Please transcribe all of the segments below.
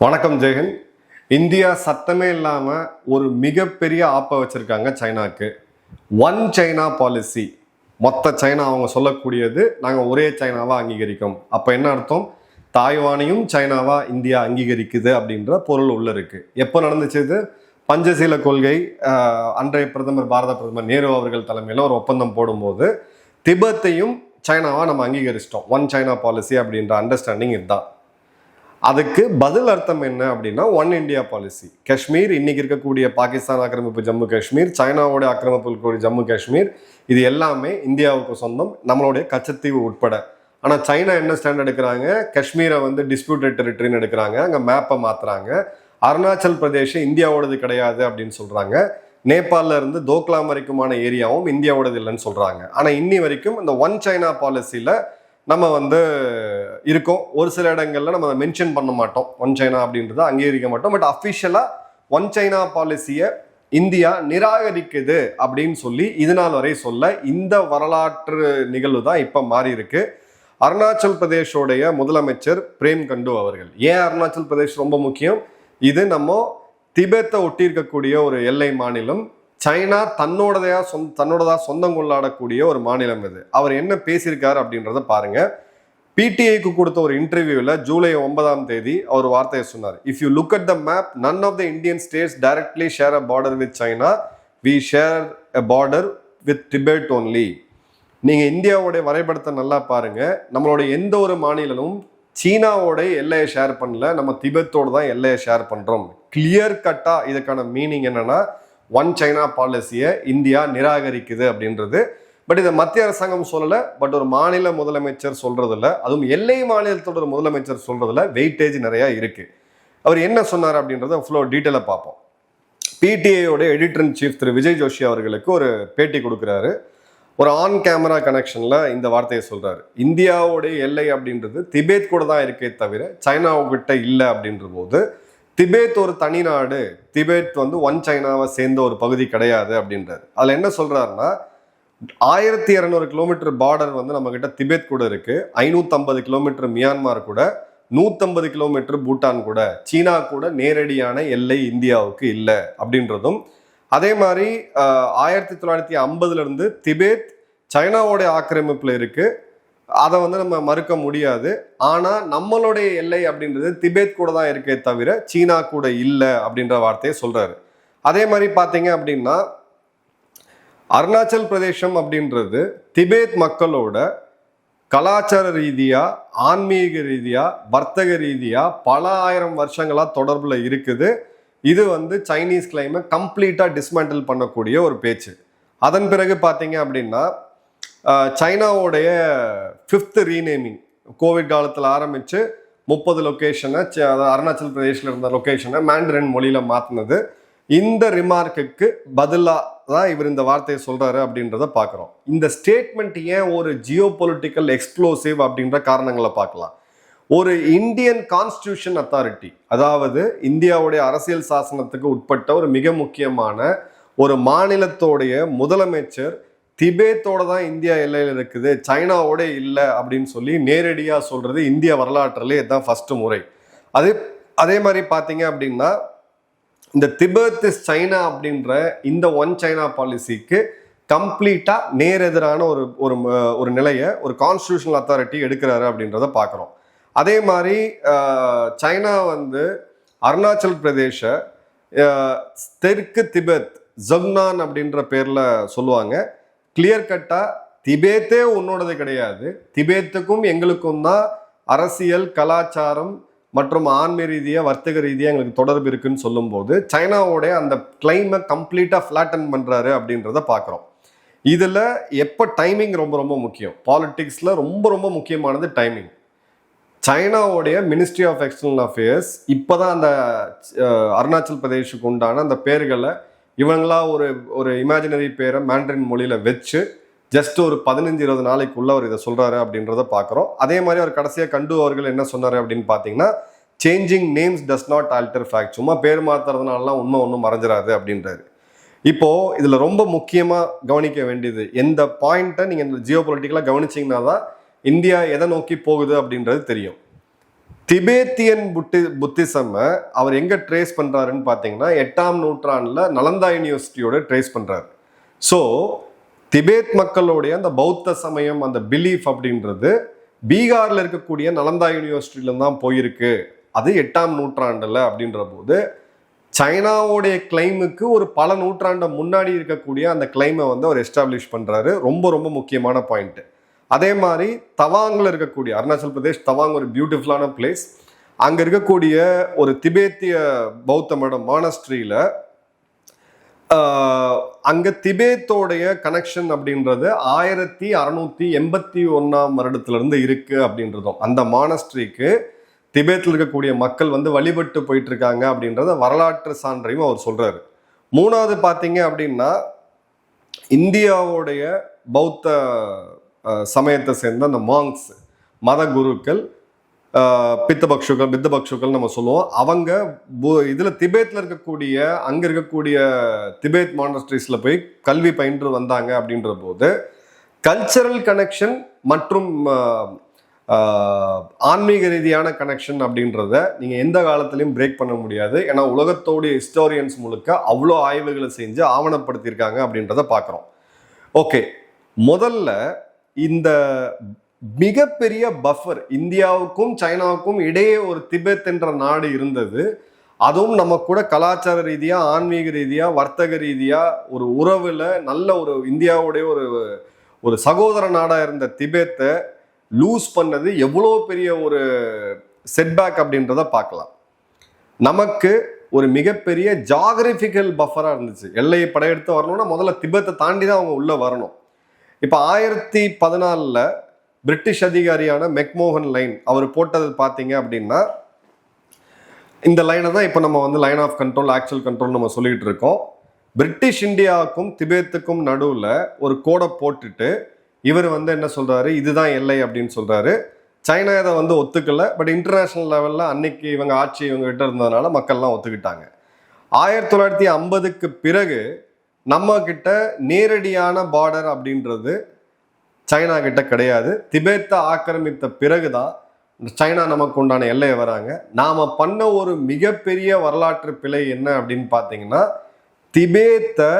வணக்கம் ஜெயன். இந்தியா சத்தமே இல்லாமல் ஒரு மிகப்பெரிய ஆப்பை வச்சுருக்காங்க சைனாக்கு. One China policy. மொத்த சைனா அவங்க சொல்லக்கூடியது நாங்கள் ஒரே சைனாவாக அங்கீகரிக்கும். அப்போ என்ன அர்த்தம்? தாய்வானையும் சைனாவாக இந்தியா அங்கீகரிக்குது அப்படின்ற பொருள் உள்ள இருக்குது. எப்போ நடந்துச்சு இது? பஞ்சசீல கொள்கை அன்றைய பிரதமர் பாரத பிரதமர் நேரு அவர்கள் தலைமையில் ஒரு ஒப்பந்தம் போடும்போது திபெத்தையும் சைனாவாக நம்ம அங்கீகரிச்சிட்டோம். ஒன் சைனா பாலிசி அப்படின்ற அண்டர்ஸ்டாண்டிங் இதுதான். அதுக்கு பதில் அர்த்தம் என்ன அப்படின்னா ஒன் இந்தியா பாலிசி. காஷ்மீர், இன்னைக்கு இருக்கக்கூடிய பாகிஸ்தான் ஆக்கிரமிப்பு ஜம்மு காஷ்மீர், சைனாவோட ஆக்கிரமிப்பு இருக்கக்கூடிய ஜம்மு காஷ்மீர், இது எல்லாமே இந்தியாவுக்கு சொந்தம், நம்மளுடைய கச்சத்தீவு உட்பட. ஆனால் சைனா என்ன ஸ்டாண்ட் எடுக்கிறாங்க? காஷ்மீரை டிஸ்பியூட்டட் டெரிட்டரின்னு எடுக்கிறாங்க. அங்கே மேப்பை மாற்றுறாங்க. அருணாச்சல் பிரதேஷ் இந்தியாவோடது கிடையாது அப்படின்னு சொல்கிறாங்க. நேபாளில் இருந்து தோக்லாம் வரைக்குமான ஏரியாவும் இந்தியாவோடது இல்லைன்னு சொல்கிறாங்க. ஆனால் இன்னி வரைக்கும் இந்த ஒன் சைனா பாலிசியில் நம்ம இருக்கோம். ஒரு சில இடங்கள்ல நம்ம மென்ஷன் பண்ண மாட்டோம், ஒன் சைனா அப்படின்றத அங்கீகரிக்க மாட்டோம். பட் அஃபிஷியலா ஒன் சைனா பாலிசியை இந்தியா நிராகரிக்குது அப்படின்னு சொல்லி இது நாள் வரை சொல்ல இந்த வரலாற்று நிகழ்வு தான் இப்ப மாறி இருக்கு. அருணாச்சல் பிரதேஷோடைய முதலமைச்சர் பிரேம் கண்டு அவர்கள். ஏன் அருணாச்சல் பிரதேஷ் ரொம்ப முக்கியம்? இது நம்ம திபெத்தை ஒட்டி இருக்கக்கூடிய ஒரு எல்லை மாநிலம். சைனா தன்னோடதா சொந்தம் கொண்டாடக்கூடிய ஒரு மாநிலம் இது. அவர் என்ன பேசியிருக்காரு அப்படின்றத பாருங்க. பிடிஐக்கு கொடுத்த ஒரு இன்டர்வியூல ஜூலை 9 அவர் வார்த்தையை சொன்னார். If you look at the map, none of the Indian states directly share a border with China, we share a border with Tibet only. நீங்க இந்தியாவோடைய வரைபடத்தை நல்லா பாருங்க. நம்மளுடைய எந்த ஒரு மாநிலமும் சீனாவோட எல்லையை ஷேர் பண்ணல, நம்ம திபெத்தோடு தான் எல்லையை ஷேர் பண்றோம். கிளியர் கட்டா இதுக்கான மீனிங் என்னன்னா ஒன் சைனா பாலிசியை இந்தியா நிராகரிக்குது அப்படின்றது. பட் இதை மத்திய அரசாங்கம் சொல்லலை, பட் ஒரு மாநில முதலமைச்சர் சொல்றதில்ல, அதுவும் எல்லை மாநிலத்தோட முதலமைச்சர் சொல்றதுல வெயிட்டேஜ் நிறைய இருக்கு. அவர் என்ன சொன்னார் அப்படின்றத ஃபுல்லோ டீட்டெயிலாக பார்ப்போம். பிடிஐயோட எடிட்டர் இன் சீஃப் திரு விஜய் ஜோஷி அவர்களுக்கு ஒரு பேட்டி கொடுக்குறாரு. ஒரு ஆன் கேமரா கனெக்ஷன்ல இந்த வார்த்தையை சொல்றாரு. இந்தியாவோடைய எல்லை அப்படின்றது திபெத் கூட தான் இருக்கே தவிர சைனாவுக்கிட்ட இல்லை அப்படின்ற போது திபெத் ஒரு தனி நாடு, திபெத் ஒன் சைனாவை சேர்ந்த ஒரு பகுதி கிடையாது அப்படின்றாரு. அதுல என்ன சொல்றாருன்னா 1200 கிலோமீட்டர் பார்டர் நம்ம கிட்ட திபெத் கூட இருக்கு, 550 கிலோமீட்டர் மியான்மார் கூட, 150 கிலோமீட்டர் பூட்டான் கூட, சீனா கூட நேரடியான எல்லை இந்தியாவுக்கு இல்லை அப்படின்றதும். அதே மாதிரி 1950 இருந்து திபெத் சைனாவோட ஆக்கிரமிப்புல இருக்கு, அதை நம்ம மறுக்க முடியாது. ஆனா நம்மளுடைய எல்லை அப்படின்றது திபெத் கூட தான் இருக்கே தவிர சீனா கூட இல்லை அப்படின்ற வார்த்தையை சொல்றாரு. அதே மாதிரி பாத்தீங்க அப்படின்னா அருணாச்சல் பிரதேசம் அப்படின்றது திபெத் மக்களோட கலாச்சார ரீதியா, ஆன்மீக ரீதியா, வர்த்தக ரீதியா பல ஆயிரம் வருஷங்களா தொடர்புல இருக்குது. இது சைனீஸ் கிளைமை கம்ப்ளீட்டா டிஸ்மேண்டில் பண்ணக்கூடிய ஒரு பேச்சு. அதன் பிறகு பாத்தீங்க அப்படின்னா சைனாவோடைய 5th ரீநேமிங் கோவிட் காலத்தில் ஆரம்பித்து 30 லொக்கேஷனை, அருணாச்சல் பிரதேஷில் இருந்த லொக்கேஷனை மேண்டரின் மொழியில் மாற்றினது. இந்த ரிமார்க்குக்கு பதிலாக தான் இவர் இந்த வார்த்தையை சொல்கிறாரு அப்படின்றத பார்க்குறோம். இந்த ஸ்டேட்மெண்ட் ஏன் ஒரு ஜியோ பொலிட்டிக்கல் எக்ஸ்ப்ளோசிவ் அப்படின்ற காரணங்களை பார்க்கலாம். ஒரு இந்தியன் கான்ஸ்டியூஷன் அத்தாரிட்டி, அதாவது இந்தியாவுடைய அரசியல் சாசனத்துக்கு உட்பட்ட ஒரு மிக முக்கியமான ஒரு மாநிலத்தோடைய முதலமைச்சர் திபெத்தோட தான் இந்தியா எல்லையில் இருக்குது, சைனாவோட இல்லை அப்படின்னு சொல்லி நேரடியாக சொல்றது இந்திய வரலாற்றிலே இதுதான் ஃபர்ஸ்ட் முறை. அதே மாதிரி பார்த்தீங்க அப்படின்னா இந்த திபெத் இஸ் சைனா அப்படின்ற இந்த ஒன் சைனா பாலிசிக்கு கம்ப்ளீட்டா நேரெதிரான ஒரு நிலையை ஒரு கான்ஸ்டியூஷனல் அத்தாரிட்டி எடுக்கிறாரு அப்படின்றத பார்க்குறோம். அதே மாதிரி சைனா அருணாச்சல் பிரதேஷ தெற்கு திபெத் ஜங்னான் அப்படின்ற பேர்ல சொல்லுவாங்க. கிளியர் கட்டா திபெத்தே உன்னோடது கிடையாது, திபெத்துக்கும் எங்களுக்கும் தான் அரசியல், கலாச்சாரம் மற்றும் ஆன்மீக ரீதியா, வர்த்தக ரீதியா எங்களுக்கு தொடர்பு இருக்குன்னு சொல்லும் போது சைனாவோட அந்த கிளைமை கம்ப்ளீட்டா ஃபிளாட்டன் பண்றாரு அப்படின்றத பார்க்குறோம். இதுல எப்போ டைமிங் ரொம்ப ரொம்ப முக்கியம். பாலிடிக்ஸ்ல ரொம்ப ரொம்ப முக்கியமானது டைமிங். சைனாவுடைய மினிஸ்ட்ரி ஆஃப் எக்ஸ்டர்னல் அஃபேர்ஸ் இப்போதான் அந்த அருணாச்சல் பிரதேஷுக்கு உண்டான அந்த பேர்களை இவங்களா ஒரு இமேஜினரி பேரை மேண்டரின் மொழியில வச்சு ஜஸ்ட் ஒரு 15-20 நாளைக்குள்ள அவர் இதை சொல்றாரு அப்படின்றத பார்க்குறோம். அதே மாதிரி அவர் கடைசியாக கண்டு அவர்கள் என்ன சொன்னாரு அப்படின்னு பார்த்தீங்கன்னா, changing names does not alter fact. சும்மா பேர் மாத்துறதுனாலாம் உண்மை ஒன்றும் மறைஞ்சிடாது அப்படின்றாரு. இப்போ இதுல ரொம்ப முக்கியமா கவனிக்க வேண்டியது எந்த பாயிண்ட்டை நீங்க இந்த ஜியோ பொலிட்டிக்கலா கவனிச்சிங்கன்னா தான் இந்தியா எதை நோக்கி போகுது அப்படின்றது தெரியும். திபேத்தியன் புத்திசம் அவர் எங்க ட்ரேஸ் பண்றாருன்னு பார்த்தீங்கன்னா 8ஆம் நூற்றாண்டுல நலந்தா யூனிவர்சிட்டியோட ட்ரேஸ் பண்றாரு. ஸோ திபேத் மக்களுடைய அந்த பௌத்த சமயம், அந்த பிலீஃப் அப்படின்றது பீகார்ல இருக்கக்கூடிய நலந்தா யூனிவர்சிட்டியில தான் போயிருக்கு. அது 8ஆம் நூற்றாண்டுல அப்படின்ற போது சைனாவுடைய கிளைமுக்கு ஒரு பல நூற்றாண்டு முன்னாடி இருக்கக்கூடிய அந்த கிளைமை அவர் எஸ்டாப்ளிஷ் பண்றாரு. ரொம்ப ரொம்ப முக்கியமான பாயிண்ட். அதே மாதிரி தவாங்ல இருக்கக்கூடிய அருணாச்சல் பிரதேஷ் தவாங் ஒரு பியூட்டிஃபுல்லான பிளேஸ். அங்க இருக்கக்கூடிய ஒரு திபேத்திய பௌத்த மடம் மானஸ்ட்ரியில அங்க திபேத்தோடைய கனெக்ஷன் அப்படின்றது 1681ஆம் வருடத்துல இருந்து இருக்கு அப்படின்றதும், அந்த மானஸ்ட்ரிக்கு திபேத்தில் இருக்கக்கூடிய மக்கள் வழிபட்டு போயிட்டு இருக்காங்க அப்படின்றத வரலாற்று சான்றையும் அவர் சொல்றாரு. மூணாவது பார்த்தீங்க அப்படின்னா இந்தியாவுடைய பௌத்த சமயத்தை சேர்ந்த அந்த மாங்ஸ், மத குருக்கள், பித்தபக்ஷுக்கள் நம்ம சொல்லுவோம். அவங்க இதுல திபேத்ல இருக்கக்கூடிய அங்க இருக்கக்கூடிய திபேத் மானஸ்ட்ரீஸ்ல போய் கல்வி பயின்று வந்தாங்க அப்படின்ற போது கல்ச்சரல் கனெக்ஷன் மற்றும் ஆன்மீக ரீதியான கனெக்ஷன் அப்படின்றத நீங்க எந்த காலத்திலையும் பிரேக் பண்ண முடியாது. ஏன்னா உலகத்தோடைய ஹிஸ்டோரியன்ஸ் முழுக்க அவ்வளோ ஆய்வுகளை செஞ்சு ஆவணப்படுத்தியிருக்காங்க அப்படின்றத பார்க்குறோம். ஓகே, முதல்ல இந்த மிகப்பெரிய பஃபர் இந்தியாவுக்கும் சைனாவுக்கும் இடையே ஒரு திபெத் என்ற நாடு இருந்தது. அதுவும் நம்ம கூட கலாச்சார ரீதியா, ஆன்மீக ரீதியா, வர்த்தக ரீதியா ஒரு உறவுல நல்ல ஒரு இந்தியாவுடைய ஒரு சகோதர நாடா இருந்த திபெத்தை லூஸ் பண்ணது எவ்வளோ பெரிய ஒரு செட்பேக் அப்படின்றத பார்க்கலாம். நமக்கு ஒரு மிகப்பெரிய ஜாகிரபிக்கல் பஃபரா இருந்துச்சு. எல்லையை படையெடுத்து வரணும்னா முதல்ல திபெத்தை தாண்டி தான் அவங்க உள்ள வரணும். இப்போ 1014 பிரிட்டிஷ் அதிகாரியான மெக்மோகன் லைன் அவர் போட்டது பார்த்தீங்க அப்படின்னா இந்த லைனை தான் இப்போ நம்ம line of control, actual control நம்ம சொல்லிட்டு இருக்கோம். பிரிட்டிஷ் இந்தியாவுக்கும் திபேத்துக்கும் நடுவில் ஒரு கோடை போட்டுட்டு இவர் என்ன சொல்றாரு, இதுதான் எல்லை அப்படின்னு சொல்றாரு. சைனா இதை ஒத்துக்கல. பட் இன்டர்நேஷனல் லெவல்ல அன்னைக்கு இவங்க ஆட்சி இவங்க கிட்ட இருந்ததுனால மக்கள்லாம் ஒத்துக்கிட்டாங்க. 1950க்கு பிறகு நம்ம கிட்ட நேரடியான பார்டர் அப்படின்றது சைனா கிட்ட கிடையாது. திபேத்தை ஆக்கிரமித்த பிறகுதான் சைனா நமக்கு உண்டான எல்லையை வராங்க. நாம பண்ண ஒரு மிகப்பெரிய வரலாற்று பிழை என்ன அப்படின்னு பார்த்தீங்கன்னா, திபேத்தை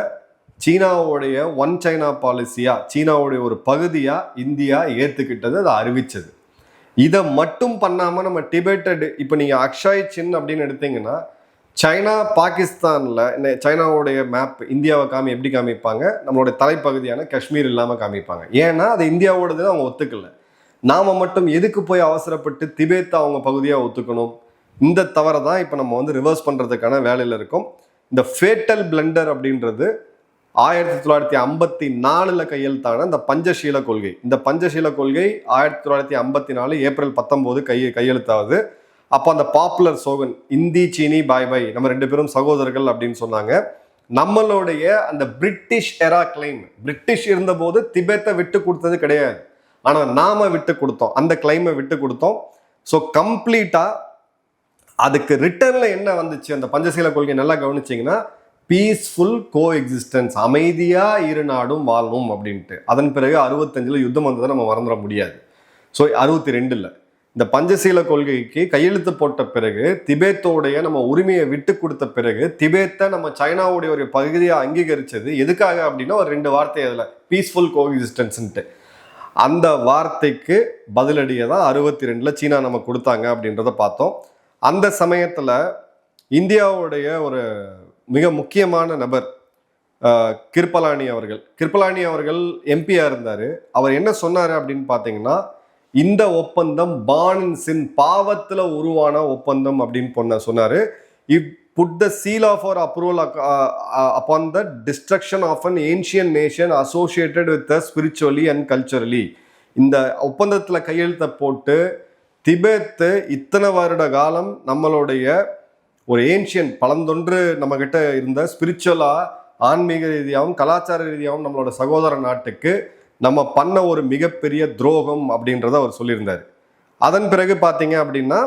சீனாவுடைய ஒன் சைனா பாலிசியா, சீனாவுடைய ஒரு பகுதியா இந்தியா ஏத்துக்கிட்டது, அதை அறிவிச்சது. இதை மட்டும் பண்ணாம நம்ம டிபேட்டட் இப்போ நீங்க அக்ஷய் சின் அப்படின்னு எடுத்தீங்கன்னா சைனா பாகிஸ்தான்ல சைனாவுடைய மேப் இந்தியாவை எப்படி காமிப்பாங்க, நம்மளுடைய தலைப்பகுதியான காஷ்மீர் இல்லாம காமிப்பாங்க. ஏன்னா அது இந்தியாவோடது அவங்க ஒத்துக்கல. நாம மட்டும் எதுக்கு போய் அவசரப்பட்டு திபேத்தை அவங்க பகுதியா ஒத்துக்கணும்? இந்த தவறை தான் இப்போ நம்ம ரிவர்ஸ் பண்றதுக்கான வேலையில இருக்கோம். இந்த ஃபேட்டல் பிளண்டர் அப்படின்றது 1954 கையெழுத்தான இந்த பஞ்சசீல கொள்கை. இந்த பஞ்சசீல கொள்கை 1954 ஏப்ரல் 19 கையெழுத்தாவது. அப்போ அந்த பாப்புலர் சோகன் இந்தி சீனி பாய் பாய், நம்ம 2 பேரும் சகோதரர்கள் அப்படின்னு சொன்னாங்க. நம்மளுடைய அந்த பிரிட்டிஷ் எரா கிளைம், பிரிட்டிஷ் இருந்தபோது திபெத்தை விட்டு கொடுத்தது கிடையாது, ஆனா நாம விட்டு கொடுத்தோம், அந்த கிளைமை விட்டு கொடுத்தோம். ஸோ கம்ப்ளீட்டா அதுக்கு ரிட்டர்ன்ல என்ன வந்துச்சு, அந்த பஞ்சசீல கொள்கை நல்லா கவனிச்சிங்கன்னா பீஸ்ஃபுல் கோ எக்ஸிஸ்டன்ஸ், அமைதியா இரு நாடும் வாழணும் அப்படின்ட்டு. அதன் பிறகு 65 யுத்தம் வந்ததை நம்ம மறந்துட முடியாது. ஸோ 62 இந்த பஞ்சசீல கொள்கைக்கு கையெழுத்து போட்ட பிறகு, திபேத்தோடைய நம்ம உரிமையை விட்டு கொடுத்த பிறகு, திபேத்தை நம்ம சைனாவுடைய ஒரு பகுதியை அங்கீகரிச்சது எதுக்காக அப்படின்னா ஒரு 2 வார்த்தை அதுல, பீஸ்ஃபுல் கோ எக்ஸிஸ்டன்ஸ்ன்ட்டு. அந்த வார்த்தைக்கு பதிலடியை தான் 62 சீனா நம்ம கொடுத்தாங்க அப்படின்றத பார்த்தோம். அந்த சமயத்துல இந்தியாவுடைய ஒரு மிக முக்கியமான நபர் கிருபலானி அவர்கள் எம்பியா இருந்தாரு. அவர் என்ன சொன்னாரு அப்படின்னு பாத்தீங்கன்னா, இந்த ஒப்பந்தம் பானின்சின் பாவத்துல உருவான ஒப்பந்தம் அப்படின்னு சொன்னாரு. It put the seal of her approval upon the destruction of an ancient nation associated with spiritually and culturally. இந்த ஒப்பந்தத்துல கையெழுத்தை போட்டு திபெத்து இத்தனை வருட காலம் நம்மளுடைய ஒரு ஏன்ஷியன் பழந்தொன்று நம்ம கிட்ட இருந்த ஸ்பிரிச்சுவலா, ஆன்மீக ரீதியாகவும் கலாச்சார ரீதியாகவும் நம்மளோட சகோதர நாட்டுக்கு நம்ம பண்ண ஒரு மிகப்பெரிய துரோகம் அப்படின்றத அவர் சொல்லியிருந்தார். அதன் பிறகு பார்த்தீங்க அப்படின்னா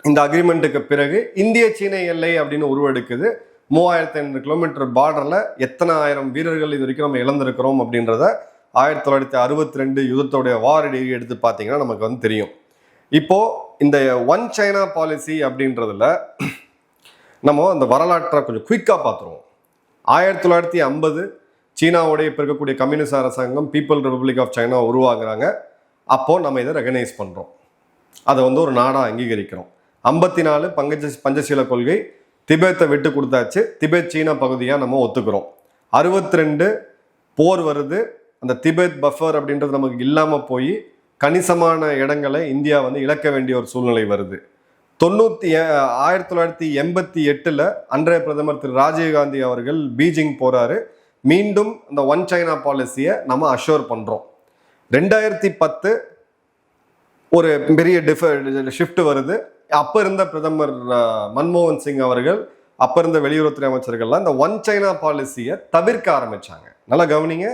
இந்த அக்ரிமெண்ட்டுக்கு பிறகு இந்திய சீன எல்லை அப்படின்னு உருவெடுக்குது. 3500 கிலோமீட்டர் பார்டர்ல எத்தனை ஆயிரம் வீரர்கள் இது வரைக்கும் நம்ம இழந்திருக்கிறோம் அப்படின்றத 1962 யுத்தத்தோடைய வார் எடுத்து பார்த்தீங்கன்னா நமக்கு தெரியும். இப்போ இந்த ஒன் சைனா பாலிசி அப்படின்றதுல நம்ம அந்த வரலாற்றை கொஞ்சம் குயிக்காக பார்த்துருவோம். 1950 சீனாவுடைய இப்போ இருக்கக்கூடிய கம்யூனிஸ்ட் அரசாங்கம் பீப்புள் ரிப்பப்ளிக் ஆஃப் சைனா உருவாக்குறாங்க. அப்போது நம்ம இதை ரெகனைஸ் பண்ணுறோம், அதை ஒரு நாடாக அங்கீகரிக்கிறோம். 54 பஞ்சசீல கொள்கை, திபெத்தை விட்டு கொடுத்தாச்சு, திபெத் சீனா பகுதியாக நம்ம ஒத்துக்கிறோம். 62 போர் வருது, அந்த திபெத் பஃபர் அப்படின்றது நமக்கு இல்லாமல் போய் கணிசமான இடங்களை இந்தியா இழக்க வேண்டிய ஒரு சூழ்நிலை வருது. 1988 அன்றைய பிரதமர் திரு ராஜீவ்காந்தி அவர்கள் பீஜிங் போறாரு. மீண்டும் இந்த ஒன் சைனா பாலிசியை நம்ம அஷ்யூர் பண்றோம். 2010 ஒரு பெரிய ஷிஃப்ட் வருது. அப்ப இருந்த பிரதமர் மன்மோகன் சிங் அவர்கள், அப்ப இருந்த வெளியுறவுத்துறை அமைச்சர்கள்லாம் இந்த ஒன் சைனா பாலிசியை தவிர்க்க ஆரம்பிச்சாங்க. நல்லா கவனிங்க,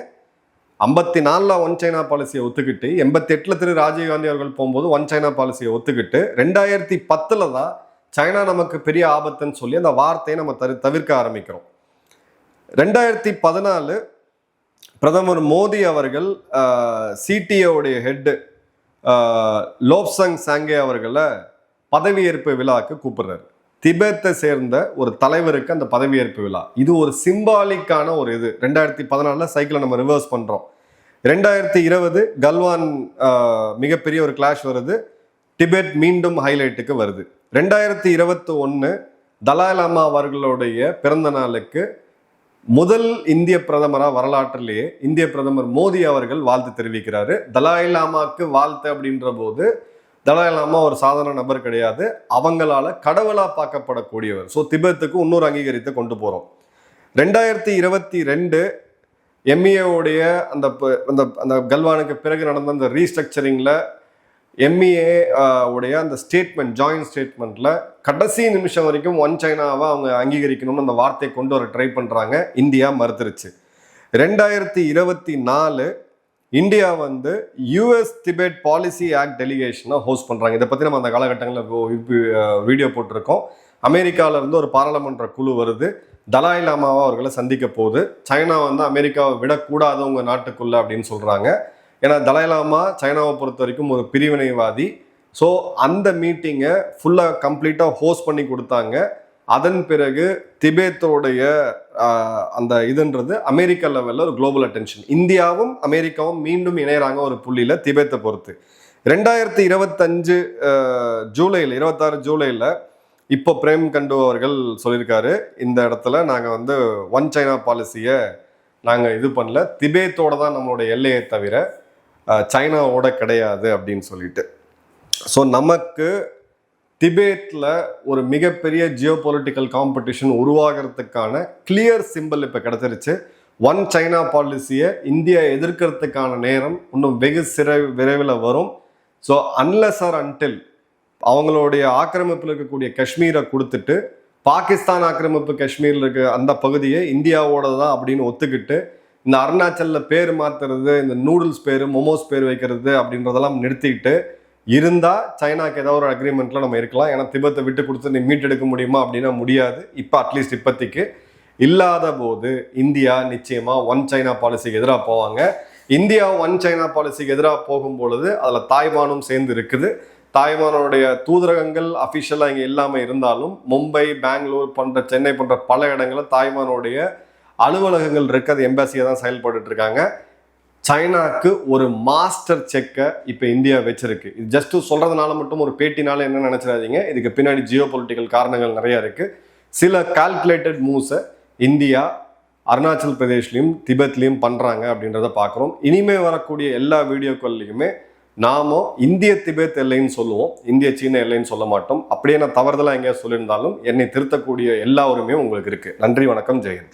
54 ஒன் சைனா பாலிசியை ஒத்துக்கிட்டு, 88 திரு ராஜீவ்காந்தி அவர்கள் போகும்போது ஒன் சைனா பாலிசியை ஒத்துக்கிட்டு, 2010 தான் சைனா நமக்கு பெரிய ஆபத்துன்னு சொல்லி அந்த வார்த்தையை நம்ம தவிர்க்க ஆரம்பிக்கிறோம். 2014 பிரதமர் மோடி அவர்கள் சிடிஏவுடைய ஹெட் லோப்சங் சாங்கே அவர்களை பதவியேற்பு விழாவுக்கு கூப்பிடுறாரு. திபெத்தை சேர்ந்த ஒரு தலைவருக்கு அந்த பதவியேற்பு விழா. இது ஒரு சிம்பாலிக்கான ஒரு இது. 2014 சைக்கிளை நம்ம ரிவர்ஸ் பண்றோம். 2020 கல்வான் மிகப்பெரிய ஒரு கிளாஷ் வருது. டிபெட் மீண்டும் ஹைலைட்டுக்கு வருது. 2021 தலாய் லாமா அவர்களுடைய பிறந்த நாளுக்கு முதல் இந்திய பிரதமராக வரலாற்றிலேயே இந்திய பிரதமர் மோடி அவர்கள் வாழ்த்து தெரிவிக்கிறாரு. தலாய் லாமாக்கு வாழ்த்து அப்படின்ற போது தலாய் லாமா ஒரு சாதாரண நபர் கிடையாது, அவங்களால கடவுளா பார்க்கப்படக்கூடியவர். ஸோ திபெத்துக்கு இன்னொரு அங்கீகரித்து கொண்டு போறோம். 2022 எம்இஏவுடைய அந்த அந்த கல்வானுக்கு பிறகு நடந்த அந்த ரீஸ்ட்ரக்சரிங்ல எம்இஏ உடைய அந்த ஸ்டேட்மெண்ட், ஜாயின்ட் ஸ்டேட்மெண்ட்ல கடைசி நிமிஷம் வரைக்கும் ஒன் சைனாவை அவங்க அங்கீகரிக்கணும்னு அந்த வார்த்தையை கொண்டு வர ட்ரை பண்றாங்க. இந்தியா மறுத்துருச்சு. 2024 India US Tibet policy act டெலிகேஷனை ஹோஸ்ட் பண்றாங்க. இதை பத்தி நம்ம அந்த காலகட்டங்களில் வீடியோ போட்டிருக்கோம். அமெரிக்கால இருந்து ஒரு பாராளுமன்ற குழு வருது, தலாய் லாமாவை அவர்களை சந்திக்க போகுது. சைனா அமெரிக்காவை விடக்கூடாது உங்க நாட்டுக்குள்ள அப்படின்னு சொல்றாங்க. ஏன்னா தலாய் லாமா சைனாவை பொறுத்த வரைக்கும் ஒரு பிரிவினைவாதி. ஸோ அந்த மீட்டிங்கை ஃபுல்லாக கம்ப்ளீட்டாக ஹோஸ்ட் பண்ணி கொடுத்தாங்க. அதன் பிறகு திபெத்தோடைய அந்த இதுன்றது அமெரிக்கா லெவலில் ஒரு குளோபல் அட்டென்ஷன். இந்தியாவும் அமெரிக்காவும் மீண்டும் இணையறாங்க ஒரு புள்ளியில் திபெத்தை பொறுத்து. 2025 ஜூலையில் 26 ஜூலையில் இப்போ பிரேம் கண்டு அவர்கள் சொல்லியிருக்காரு, இந்த இடத்துல நாங்கள் ஒன் சைனா பாலிசியை நாங்கள் இது பண்ணல, திபெத்தோட தான் நம்மளுடைய எல்லையை தவிர சைனாவோட கிடையாது அப்படின்னு சொல்லிட்டு. ஸோ நமக்கு திபெத்தில் ஒரு மிகப்பெரிய ஜியோ பொலிட்டிக்கல் காம்படிஷன் உருவாகிறதுக்கான கிளியர் சிம்பிள் இப்போ கிடைச்சிருச்சு. ஒன் சைனா பாலிசியை இந்தியா எதிர்க்கிறதுக்கான நேரம் இன்னும் வெகு விரைவில் வரும். ஸோ அன்லெஸ் ஆர் அன்டில் அவங்களுடைய ஆக்கிரமிப்பில் இருக்கக்கூடிய காஷ்மீரை கொடுத்துட்டு பாகிஸ்தான் ஆக்கிரமிப்பு காஷ்மீரில் இருக்க அந்த பகுதியை இந்தியாவோட தான் அப்படின்னு ஒத்துக்கிட்டு, இந்த அருணாச்சல்ல பேர் மாத்துறது, இந்த நூடுல்ஸ் பேர், மொமோஸ் பேர் வைக்கிறது அப்படின்றதெல்லாம் நிறுத்திட்டு இருந்தா சைனாக்கு ஏதாவது ஒரு அக்ரிமெண்ட்ல நம்ம இருக்கலாம். ஏன்னா திபெத்தை விட்டு கொடுத்து நீ மீட்டெடுக்க முடியுமா அப்படின்னா முடியாது. இப்போ அட்லீஸ்ட் இப்போதைக்கு இல்லாத போது இந்தியா நிச்சயமா ஒன் சைனா பாலிசிக்கு எதிராக போவாங்க. இந்தியா ஒன் சைனா பாலிசிக்கு எதிராக போகும் பொழுது அதில் தாய்வானும் சேர்ந்து இருக்குது. தாய்வானுடைய தூதரகங்கள் அஃபிஷியலாக இங்கே இல்லாமல் இருந்தாலும் மும்பை, பெங்களூர் போன்ற சென்னை போன்ற பல இடங்களில் தாய்வானுடைய அலுவலகங்கள் இருக்கிறது, எம்பாசியாக தான் செயல்பட்டு இருக்காங்க. சைனாக்கு ஒரு மாஸ்டர் செக்கை இப்போ இந்தியா வச்சிருக்கு. இது ஜஸ்ட் சொல்றதுனால மட்டும், ஒரு பேட்டினால என்ன நினைச்சிடாதீங்க, இதுக்கு பின்னாடி ஜியோ பொலிட்டிக்கல் காரணங்கள் நிறைய இருக்கு. சில கால்குலேட்டட் மூவ்ஸை இந்தியா அருணாச்சல் பிரதேஷ்லையும் திபெத்லையும் பண்றாங்க அப்படின்றத பார்க்குறோம். இனிமே வரக்கூடிய எல்லா வீடியோக்கள்லையுமே நாம இந்திய திபெத் எல்லைன்னு சொல்லுவோம், இந்திய சீன எல்லைன்னு சொல்ல மாட்டோம். அப்படியே நான் தவறுதலாக எங்கேயா சொல்லியிருந்தாலும் என்னை திருத்தக்கூடிய எல்லா உரிமையும் உங்களுக்கு இருக்கு. நன்றி, வணக்கம், ஜெயந்த்.